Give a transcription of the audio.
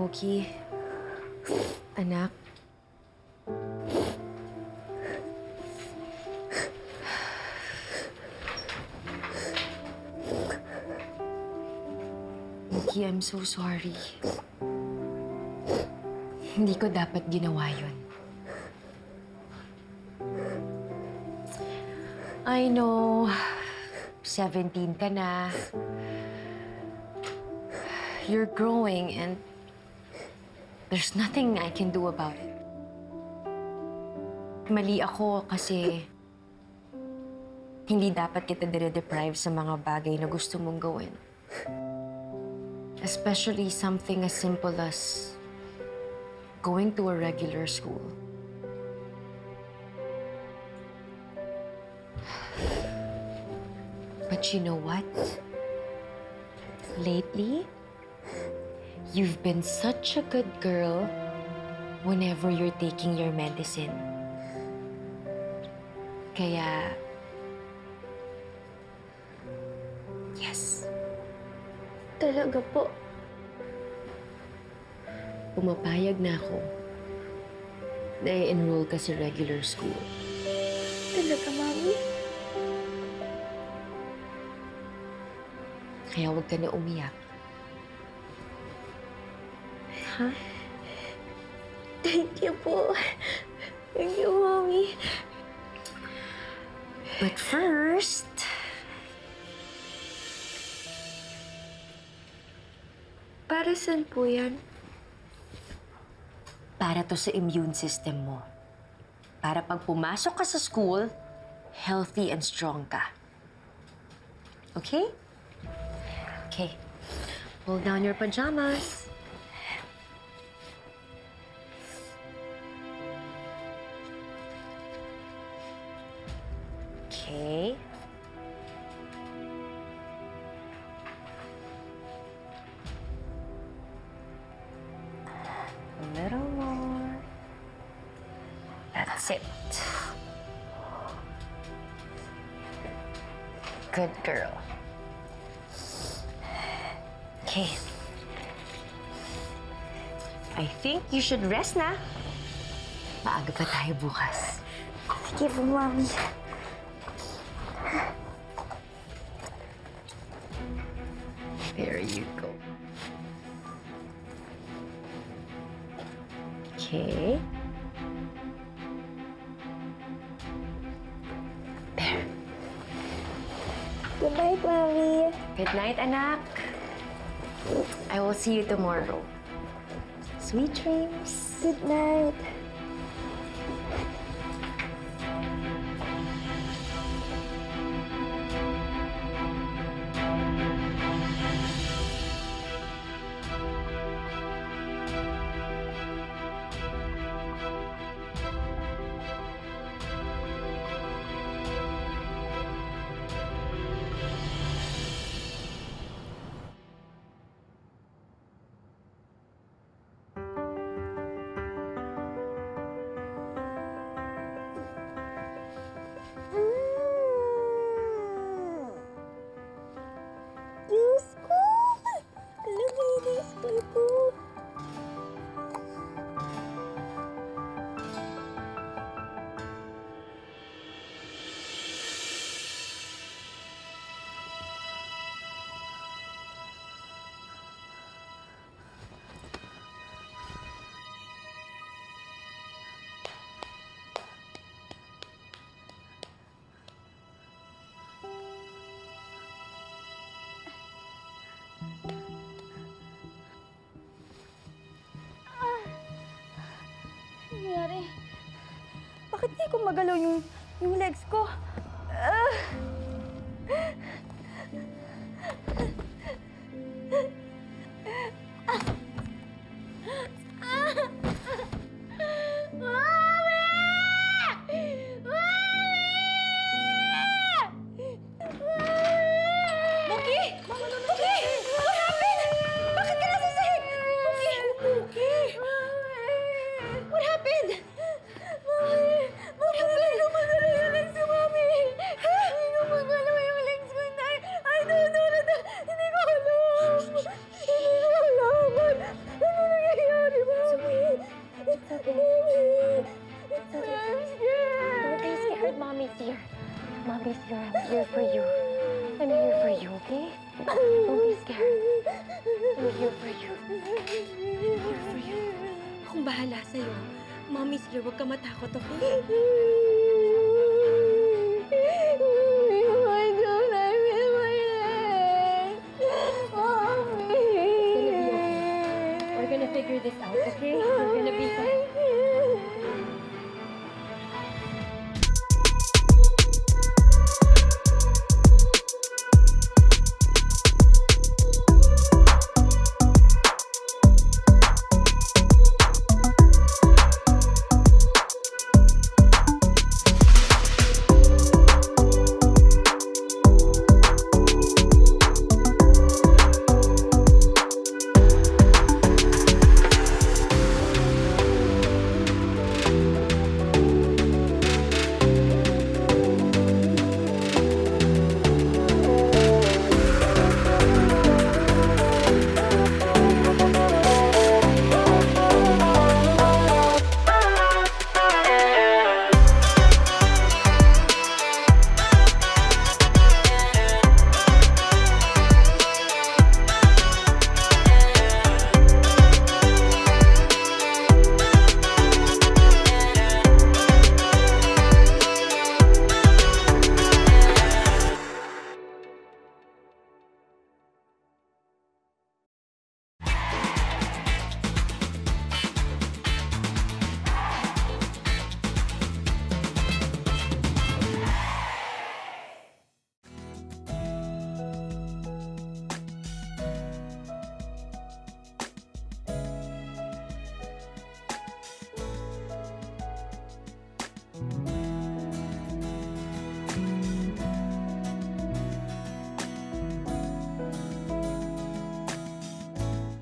Moki, anak. Moki, I'm so sorry. Hindi ko dapat ginawa yun. I know, 17 ka na. You're growing and there's nothing I can do about it. Mali ako kasi hindi dapat kita dire-deprive sa mga bagay na gusto mong gawin. Especially something as simple as going to a regular school. But you know what? Lately, you've been such a good girl whenever you're taking your medicine. Kaya, yes. Talaga po. Pumapayag na ako na i-enroll ka sa regular school. Talaga, Mami? Kaya huwag ka na umiyak. Ha? Thank you po. Thank you, Mami. But first, Para saan po yan? para to sa immune system mo. Para pag pumasok ka sa school, healthy and strong ka. Okay? Okay. Pull down your pajamas. Okay. A little more. That's it. Good girl. Okay. I think you should rest na. Maaga pa tayo bukas. Sige po, Mami. There you go. Okay. There. Good night, Mami. Good night, anak. I will see you tomorrow. Sweet dreams. Good night. Diyos ko! Kalaminis ko ito. Nangyari? Bakit di ko magalaw yung legs ko? Moki! Moki! What happened? Bakit ka nasasahig? Moki! Moki! What happened? Mami! What happened? Hindi ko magalaw yung legs ko, Mami! Ha? Hindi ko okay? Don't be scared. I'm here for you. I'm here for you. Akong bahala sa'yo. Mommy's here. Huwag ka matakot, okay? Why don't I feel my leg? Mommy! It's gonna be okay. We're gonna figure this out, okay?